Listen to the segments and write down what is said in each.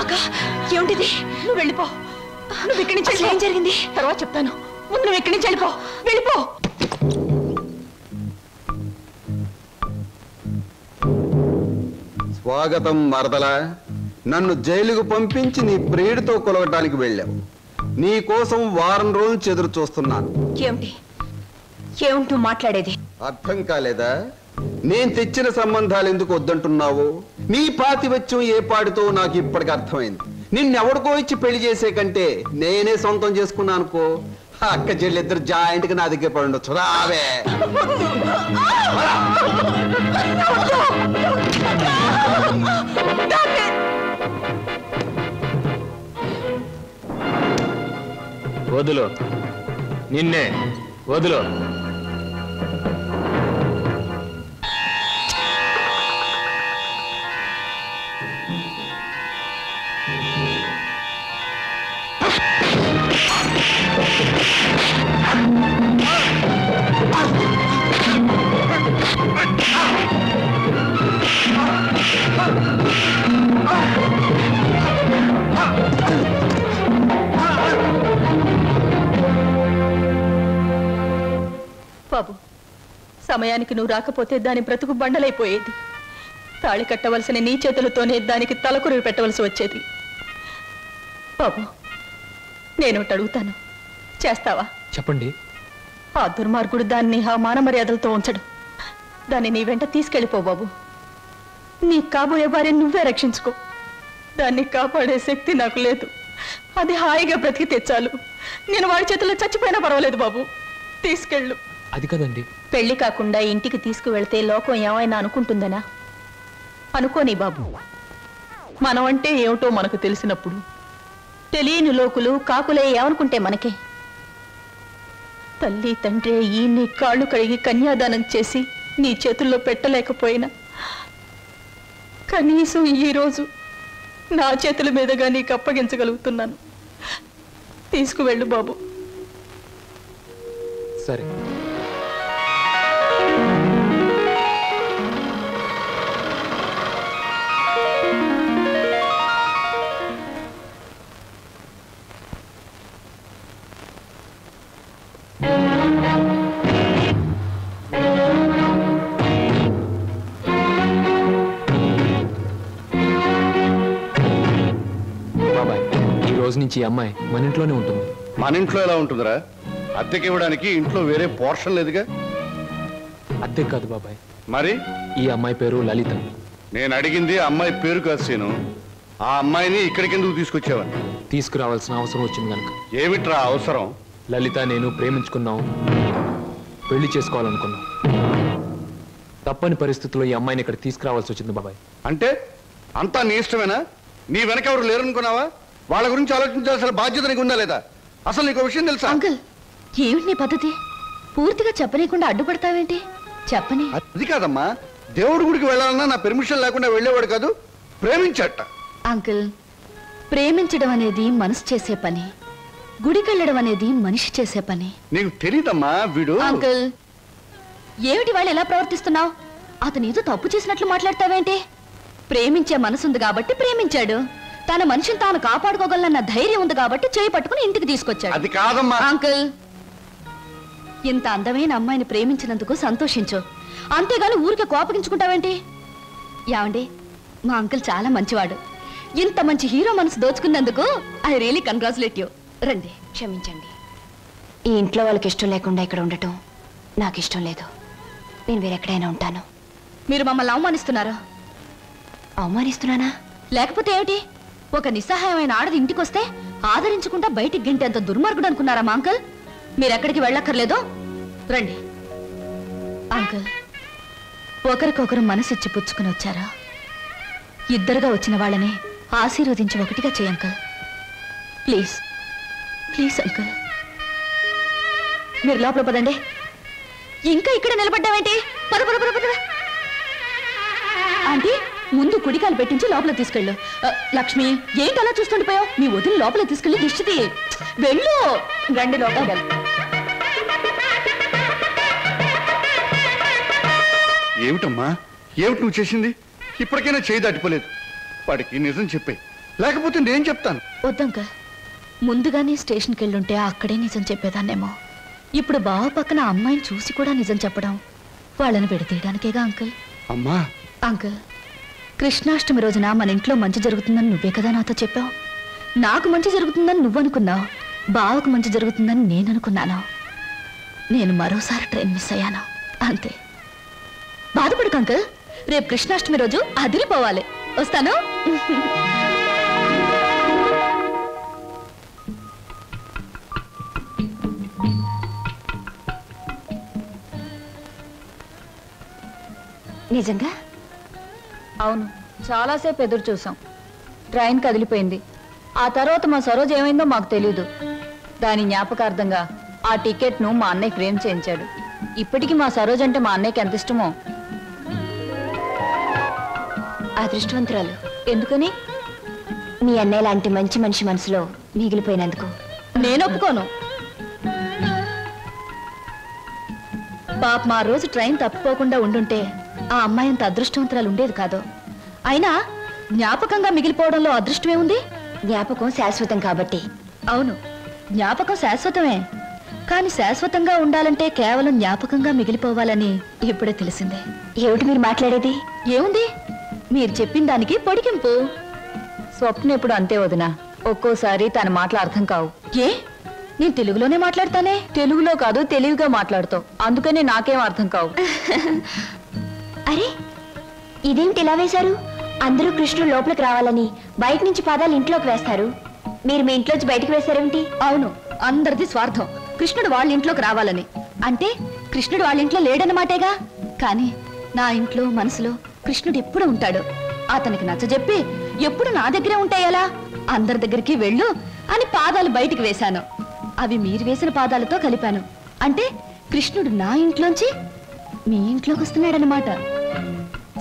అక్క ఏమిటిది? నువ్వు వెళ్ళిపో. నువ్వు ఇక్కడి నుంచి ఏం జరిగింది తర్వాత చెప్తాను. ముందు నువ్వు ఇక్కడి నుంచి వెళ్ళిపో. వెళ్ళిపో. స్వాగతం మరదల. నన్ను జైలుకు పంపించి నీ ప్రియుడితో కొలవటానికి వెళ్ళావు. నీ కోసం వారం రోజులు చెదురు చూస్తున్నాను. ఏమిటి ఏమిటూ మాట్లాడేది? అర్థం కాలేదా? నేను తెచ్చిన సంబంధాలు ఎందుకు వద్దంటున్నావు? నీ పాతివత్యం ఏ పాడితో నాకు ఇప్పటికి అర్థమైంది. నిన్నెవడికో ఇచ్చి పెళ్లి చేసే కంటే నేనే సొంతం చేసుకున్నా అనుకో, అక్క చెల్లిద్దరు జాయింట్ గా నా దగ్గర పడి ఉండొచ్చు. రావే. వదులు, నిన్నే వదులు. బాబు, సమయానికి నువ్వు రాకపోతే దాని బ్రతుకు బండలైపోయేది. తాళి కట్టవలసిన నీ చేతులతోనే దానికి తలకురివి పెట్టవలసి వచ్చేది. బాబు, నేను అడుగుతాను, చేస్తావా? చెప్పండి. ఆ దుర్మార్గుడు దాన్ని ఆ మాన మర్యాదలతో ఉంచడు. దాన్ని నీ వెంట తీసుకెళ్ళిపో బాబు. నీ కాబోయే భార్యను నువ్వే రక్షించుకో. దాన్ని కాపాడే శక్తి నాకు లేదు. అది హాయిగా బ్రతికి తెచ్చాలు. నేను వాడి చేతుల్లో చచ్చిపోయినా పర్వాలేదు బాబు. తీసుకెళ్ళు. అది కదండి. పెళ్లి కాకుండా ఇంటికి తీసుకువెళ్తే లోకం ఏమైనా అనుకుంటుందనా? అనుకోని బాబు. మనం అంటే ఏమిటో మనకు తెలిసినప్పుడు తెలియని లోకులు కాకులే ఏమనుకుంటే మనకే. తల్లి తండ్రి ఈ నీ కాళ్ళు కడిగి కన్యాదానం చేసి నీ చేతుల్లో పెట్టలేకపోయినా కనీసం ఈరోజు నా చేతుల మీదుగా నీకు అప్పగించగలుగుతున్నాను. తీసుకువెళ్ళు బాబు. సరే. బాబాయ్, ఈ రోజు నుంచి ఈ అమ్మాయి మన ఇంట్లోనే ఉంటుంది. మన ఇంట్లో ఎలా ఉంటుందిరా? అద్దెకి ఇవ్వడానికి ఇంట్లో వేరే పోర్షన్ లేదుగా. అద్దె కాదు బాబాయ్. మరి ఈ అమ్మాయి పేరు లలిత. నేను అడిగింది అమ్మాయి పేరు కాదు సీను. ఆ అమ్మాయిని ఇక్కడికి ఎందుకు తీసుకొచ్చావని. తీసుకురావాల్సిన అవసరం వచ్చింది కనుక. ఏమిట్రా అవసరం? లలిత నేను ప్రేమించుకున్నాం, పెళ్లి చేసుకోవాలనుకున్నాం. తప్పని పరిస్థితుల్లో ఈ అమ్మాయిని ఇక్కడ తీసుకురావాల్సి వచ్చింది బాబాయ్. అంటే అంతా నీ ఇష్టమేనా? నీ వెనక ఎవరు లేరనుకున్నావా? వాళ్ళ గురించి ఆలోచించాల్సిన బాధ్యత నీకు ఉందా లేదా? అసలు నీకు విషయం తెలుసా? అంకుల్, ఏమిటి నీ పద్ధతి? పూర్తిగా చెప్పనీయకుండా అడ్డుపడతావేంటి? చెప్పని. అది కాదమ్మా, దేవుడి గుడికి వెళ్ళాలన్నా నా పెర్మిషన్ లేకుండా వెళ్ళేవాడు కాదు, ప్రేమించట. అంకుల్, ప్రేమించడం అనేది మనసు చేసే పని, గుడికెళ్ళడం అనేది మనిషి చేసే పని. నీకు తెలీదమ్మా వీడు. అంకుల్, ఏమిటి వాళ్ళు ఎలా ప్రవర్తిస్తున్నావు? అతను ఏదో తప్పు చేసినట్లు మాట్లాడతావేంటి? ప్రేమించే మనసుంది కాబట్టి ప్రేమించాడు. తన మనిషిని తాను కాపాడుకోగలన్న ధైర్యం ఉంది కాబట్టి చేయి పట్టుకుని ఇంటికి తీసుకొచ్చాడు. అది కాదమ్మా. అంకుల్, ఇంత అందమైన అమ్మాయిని ప్రేమించినందుకు సంతోషించు, అంతేగాని ఊరికే కోపగించుకుంటావేంటి? యావండి, మా అంకుల్ చాలా మంచివాడు. ఇంత మంచి హీరో మనసు దోచుకున్నందుకు ఐ రియలీ కంగ్రాచులేట్ యూ. రండి. క్షమించండి, ఈ ఇంట్లో వాళ్ళకి ఇష్టం లేకుండా ఇక్కడ ఉండటం నాకు ఇష్టం లేదు. నేను వేరెక్కడైనా ఉంటాను. మీరు మమ్మల్ని అవమానిస్తున్నారా? అవమానిస్తున్నానా? లేకపోతే ఏమిటి? ఒక నిస్సహాయమైన ఆడది ఇంటికొస్తే ఆదరించకుండా బయటికి గింటేంత దుర్మార్గుడు అనుకున్నారా మా అంకుల్? మీరెక్కడికి వెళ్ళక్కర్లేదు, రండి. అంకుల్, ఒకరికొకరు మనసిచ్చి పుచ్చుకుని వచ్చారా? ఇద్దరుగా వచ్చిన వాళ్ళని ఆశీర్వదించి ఒకటిగా చేయి అంకుల్. Please please uncle. మీరు లోపల పదండి. ఇంకా ఇక్కడ నిలబడ్డావేంటి? పద పద పద పద. ఆంటీ, ముందు కుడికాలు పెట్టించి లోపల తీసుకెళ్ళు. లక్ష్మి, ఏంటి అలా చూస్తుండిపోయావు? మీ వదిలి లోపల తీసుకెళ్ళి దిష్టిది. వెళ్ళు. రండి లోపల. ఏమిటమ్మా, ఏమిటి నువ్వు చేసింది? ఇప్పటికైనా చేయి దాటిపోలేదు. వాడికి నిజం చెప్పే, లేకపోతే నేను చెప్తాను. వద్దంకల్, ముందుగానే స్టేషన్కి వెళ్ళుంటే అక్కడే నిజం చెప్పేదాన్నేమో. ఇప్పుడు బావ పక్కన అమ్మాయిని చూసి కూడా నిజం చెప్పడం వాళ్ళని విడతీయడానికేగా అంకుల్. అమ్మా అంకుల్, కృష్ణాష్టమి రోజున మన ఇంట్లో మంచి జరుగుతుందని నువ్వే కదా నాతో చెప్పావు. నాకు మంచి జరుగుతుందని నువ్వనుకున్నావు, బావకు మంచి జరుగుతుందని నేను అనుకున్నాను. నేను మరోసారి ట్రైన్ మిస్ అయ్యాను, అంతే. బాధపడకు అంకుల్, రేపు కృష్ణాష్టమి రోజు అదిరిపోవాలి. వస్తాను. నిజంగా? అవును, చాలాసేపు ఎదురు చూసాం. ట్రైన్ కదిలిపోయింది. ఆ తర్వాత మా సరోజ్ ఏమైందో మాకు తెలీదు. దాని జ్ఞాపకార్థంగా ఆ టికెట్ను మా అన్నయ్య ఫ్రేమ్ చేయించాడు. ఇప్పటికీ మా సరోజ్ అంటే మా అన్నయ్యకి ఎంత ఇష్టమో. అదృష్టవంతురాలు. ఎందుకని? మీ అన్నయ్య లాంటి మంచి మనిషి మనసులో మిగిలిపోయినందుకు. నేను ఒప్పుకోను. పాప మా రోజు ట్రైన్ తప్పిపోకుండా ఉండుంటే ఆ అమ్మాయి అంత అదృష్టవంతురాలు ఉండేది కాదు. అయినా జ్ఞాపకంగా మిగిలిపోవడంలో అదృష్టమే ఉంది. జ్ఞాపకం శాశ్వతం కాబట్టి. అవును, జ్ఞాపకం శాశ్వతమే. కానీ శాశ్వతంగా ఉండాలంటే కేవలం జ్ఞాపకంగా మిగిలిపోవాలని ఇప్పుడే తెలిసిందే. ఏమిటి మీరు మాట్లాడేది? ఏముంది, మీరు చెప్పిన దానికి పొడిగింపు. స్వప్న ఎప్పుడు అంతే వదినా, ఒక్కోసారి తన మాటలు అర్థం కావు. ఏ, నేను తెలుగులోనే మాట్లాడతానే. తెలుగులో కాదు, తెలివిగా మాట్లాడుతావు. అందుకనే నాకేం అర్థం కావు. అరే, ఇదేమిటి ఇలా వేశారు? అందరూ కృష్ణుడు లోపలికి రావాలని బయట నుంచి పాదాలు ఇంట్లోకి వేస్తారు. మీరు మీ ఇంట్లోంచి బయటికి వేశారేమిటి? అవును, అందరిది స్వార్థం. కృష్ణుడు వాళ్ళ ఇంట్లోకి రావాలని. అంటే కృష్ణుడు వాళ్ళ ఇంట్లో లేడన్నమాటేగా. కానీ నా ఇంట్లో మనసులో కృష్ణుడు ఎప్పుడు ఉంటాడు. అతనికి నచ్చజెప్పి ఎప్పుడు నా దగ్గరే ఉంటాయలా? అందరి దగ్గరికి వెళ్ళు అని పాదాలు బయటికి వేశాను. అవి మీరు వేసిన పాదాలతో కలిపాను. అంటే కృష్ణుడు నా ఇంట్లోంచి మీ ఇంట్లోకి వస్తున్నాడనమాట.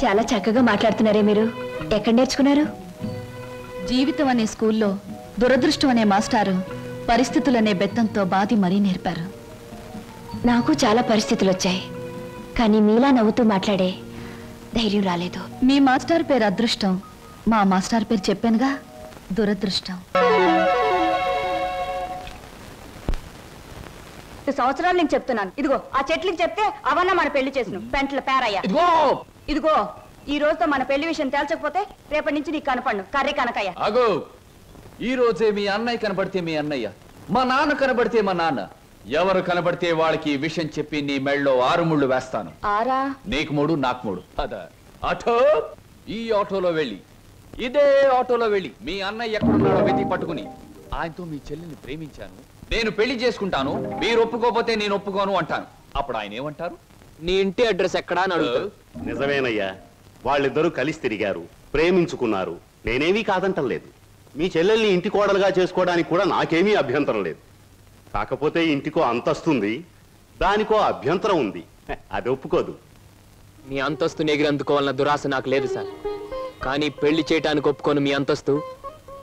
చాలా చక్కగా మాట్లాడుతున్నారే మీరు. ఎక్కడ నేర్చుకున్నారు? జీవితం అనే స్కూల్లో దురదృష్టం అనే మాస్టారు పరిస్థితులనే బెత్తంతో బాధి మరీ నేర్పారు. నాకు చాలా పరిస్థితులు వచ్చాయి, కానీ మీలా నవ్వుతూ మాట్లాడే ధైర్యం రాలేదు. మీ మాస్టర్ పేరు అదృష్టం, మా మాస్టర్ పేరు చెప్పానుగా, దురదృష్టం. సంవత్సరాలు నేను చెప్తున్నాను. ఇదిగో ఆ చెట్లకి చెప్తే అవన్న మన పెళ్లి చేసిన పెంట్ల పేరయ్య. ఇదిగో ఈ రోజుతో మన పెళ్లి విషయం తేల్చకపోతే రేపటి నుంచి నీకు కనపడను కర్రీ కనకయ్య. అగో, ఈ రోజే మీ అన్నయ్య కనబడితే మీ అన్నయ్య, మా నాన్న కనబడితే మా నాన్న, ఎవరు కనబడితే వాళ్ళకి ఈ విషయం చెప్పి నీ మెళ్ళలో 6 ముళ్ళు వేస్తాను. ఆరా? నీకు 3, నాకు 3. అదా ఆటో, ఈ ఆటోలో వెళ్ళి, ఇదే ఆటోలో వెళ్ళి మీ అన్నయ్య ఎక్కడున్నాడో వెతికి పట్టుకుని ఆయనతో మీ చెల్లిని ప్రేమించాను, నేను పెళ్లి చేసుకుంటాను, మీరు ఒప్పుకోపోతే నేను ఒప్పుకోను అంటాను. అప్పుడు ఆయన ఏమంటారు? నీ ఇంటి అడ్రస్ ఎక్కడా అని అడుగుతారు. నిజమేనయ్యా, వాళ్ళిద్దరూ కలిసి తిరిగారు, ప్రేమించుకున్నారు. నేనేమీ కాదంటలేదు. మీ చెల్లెల్ని ఇంటి కోడలుగా చేసుకోవడానికి కూడా నాకేమీ అభ్యంతరం లేదు. కాకపోతే ఇంటికో అంతస్తుంది, దానికో అభ్యంతరం ఉంది. అది ఒప్పుకోదు. మీ అంతస్తుని ఎగిరందుకోవాలన్న దురాశ నాకు లేదు సార్. కానీ పెళ్లి చేయటానికి ఒప్పుకోను మీ అంతస్తు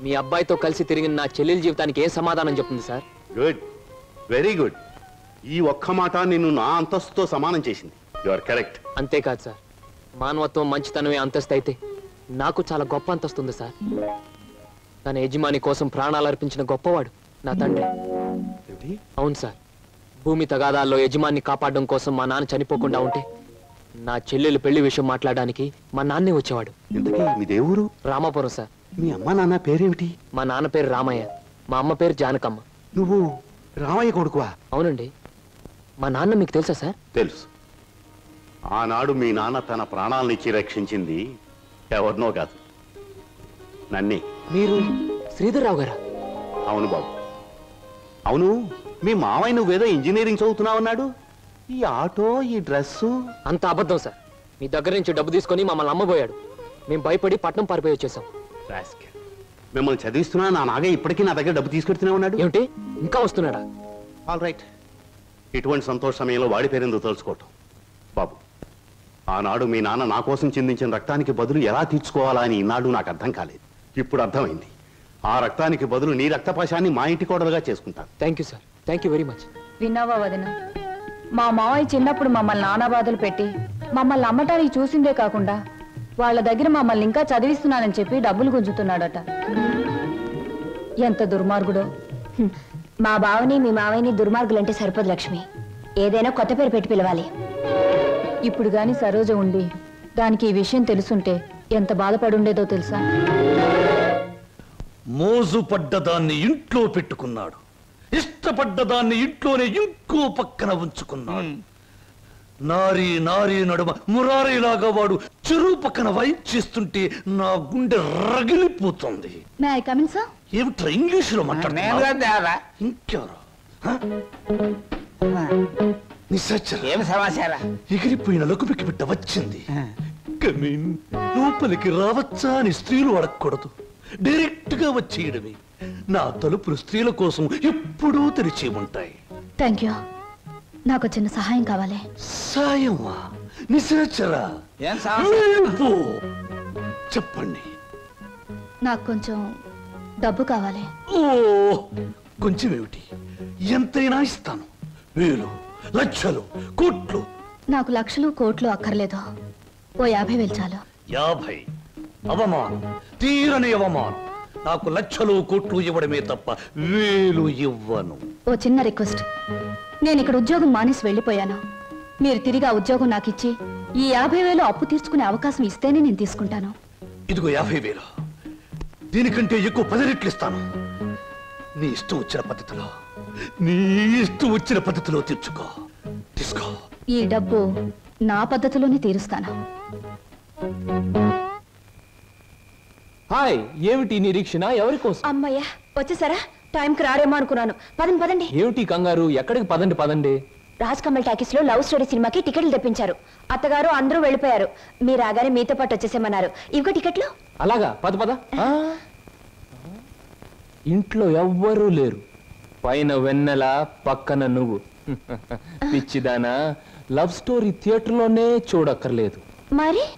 మీ అబ్బాయితో కలిసి తిరిగిన నా చెల్లెల జీవితానికి ఏ సమాధానం చెప్తుంది సార్? Good, very good. ఈ ఒక్క మాట నిన్ను నా అంతస్తుతో సమానం చేసింది. You are correct. అంతేకాదు సార్, మానవత్వం మంచితనమే అంతస్తు అయితే నాకు చాలా గొప్ప అంతస్తు ఉంది సార్. తన యజమాని కోసం ప్రాణాలు అర్పించిన గొప్పవాడు నా తండ్రి. అవును సార్, భూమి తగాదాల్లో యజమాన్ని కాపాడడం కోసం మా నాన్న చనిపోకుండా ఉంటే నా చెల్లెలు పెళ్లి విషయం మాట్లాడడానికి మా నాన్నే వచ్చేవాడు. ఇంతకీ మీ దేవురు? రామాపురం సార్. మీ అమ్మ నాన్న పేరేమిటి? మా నాన్న పేరు రామయ్య, మా అమ్మ పేరు జానకమ్మ. నువ్వు రామయ్య కొడుకువా? అవునండి. మా నాన్న మీకు తెలుసా సార్? తెలుసు. ఆనాడు మీ నాన్న తన ప్రాణాలనిచ్చి రక్షించింది ఎవరినో కాదు, నన్నే. మీరు శ్రీధర్రావు గారా? అవును బాబు, అవును. మీ మావయ్య నువ్వేదో ఇంజనీరింగ్ చదువుతున్నావన్నాడు. ఈ ఆటో, ఈ డ్రెస్సు అంత అబద్ధం సార్. మీ దగ్గర నుంచి డబ్బు తీసుకొని మమ్మల్ని అమ్మబోయాడు. మేము భయపడి పట్నం పారిపోయి వచ్చేసాం. మిమ్మల్ని చదివిస్తున్నా నా నాగే ఇప్పటికీ నా దగ్గర డబ్బు తీసుకెడుతూనే ఉన్నాడు. ఏమిటి, ఇంకా వస్తున్నాడా? All right. ఇటువంటి సంతోష సమయంలో వాడి పేరెందుకు తలుచుకోవటం? బాబు, ఆనాడు మీ నాన్న నా కోసం చిందించిన రక్తానికి బదులు ఎలా తీర్చుకోవాలా అని ఈనాడు నాకు అర్థం కాలేదు. ఇప్పుడు అర్థమైంది. ఆ రక్తానికి బదులు నీ రక్తపాశాన్ని మా ఇంటి కోడలుగా చేసుకుంటాను. Thank you sir, thank you very much. విన్నావా వదిన? మా మావయ్య చిన్నప్పుడు మమ్మల్ని నానా బాధలు పెట్టి మమ్మల్ని అమ్మటానికి చూసిందే కాకుండా వాళ్ళ దగ్గర మమ్మల్ని ఇంకా చదివిస్తున్నానని చెప్పి డబ్బులు గుంజుతున్నాడట. ఎంత దుర్మార్గుడో. మా బావని మీ మావయ్యని దుర్మార్గులంటే సరిపోదు లక్ష్మి. ఏదైనా కొత్త పేరు పెట్టి పిలవాలి. ఇప్పుడు గాని సరోజ ఉండి దానికి ఈ విషయం తెలుసుంటే ఎంత బాధపడుండేదో తెలుసా? మోజు పడ్డదాన్ని ఇంట్లో పెట్టుకున్నాడు, ఇష్టపడ్డదాన్ని ఇంట్లోనే ఇంకో పక్కన ఉంచుకున్నాడు. నారీ నారీ నడుమ మురారీలాగా వాడు చెరువు పక్కన వైప్ చేస్తుంటే నా గుండె రగిలిపోతుంది. May I come in sir? ఏమిట్రా ఇంగ్లీషులో మాట్లాడుతున్నా? ఇంకెవరు? ఏం సమాచారం? ఎగిరిపోయిన లకుపికి బిడ్డ వచ్చింది. కమీన్, లోపలికి రావచ్చా అని స్త్రీలు అడగకూడదు, డైరెక్ట్ గా వచ్చేయడమే. నా తలుపులు స్త్రీల కోసం ఎప్పుడూ తెరిచి ఉంటాయి. Thank you. నాకు చిన్న సహాయం కావాలి. సాయమా? నిశాచరా, చెప్పండి. నాకు కొంచెం డబ్బు కావాలి. ఓ, కొంచెం ఏమిటి? ఎంతైనా ఇస్తాను. వేలు, లక్షలు, కోట్లు. నాకు లక్షలు కోట్లు అక్కర్లేదు. ఓ 50,000 చాలు. 50? అవమానం, తీరని అవమానం. నాకు లక్షలు కోట్లు ఇవ్వడమే తప్ప వేలు ఇవ్వను. ఓ చిన్న రిక్వెస్ట్. నేను ఇక్కడ ఉద్యోగం మానేసి వెళ్ళిపోయాను. మీరు తిరిగి ఆ ఉద్యోగం నాకు ఇచ్చి ఈ 50,000 అప్పు తీర్చుకునే అవకాశం ఇస్తేనే నేను తీసుకుంటాను. ఇదిగో 50,000. దీనికంటే ఎక్కువ 10 రెట్లు ఇస్తాను. నీ ఇష్టం వచ్చిన పద్ధతిలో, నీ ఇష్టం వచ్చిన పద్ధతిలో తీర్చుకో. తీసుకో. ఈ డబ్బు నా పద్ధతిలోనే తీరుస్తాను. హాయ్, ఏమిటి నిరీక్షణ? ఎవరి కోసం? అమ్మయ్యా, వచ్చేసారా? టైంకి రారేమో అనుకున్నాను. పదండి పదండి. ఏమిటి కంగారు? ఎక్కడికి? పదండి పదండి. రాజ్ కమల్ టాకీస్ లో లవ్ స్టోరీ సినిమాకి టికెట్లు తెప్పించారు. అత్తగారు అందరూ వెళ్ళిపోయారు. మీరు రాగానే మీతో పాటు వచ్చేసేమన్నారు. ఇవిగో టికెట్లు. అలాగా? పద పద. ఇంట్లో ఎవ్వరూ లేరు. పైన వెన్నెల, పక్కన నువ్వు. పిచ్చిదానా, లవ్ స్టోరీ థియేటర్లోనే చూడక్కర్లేదు. మరి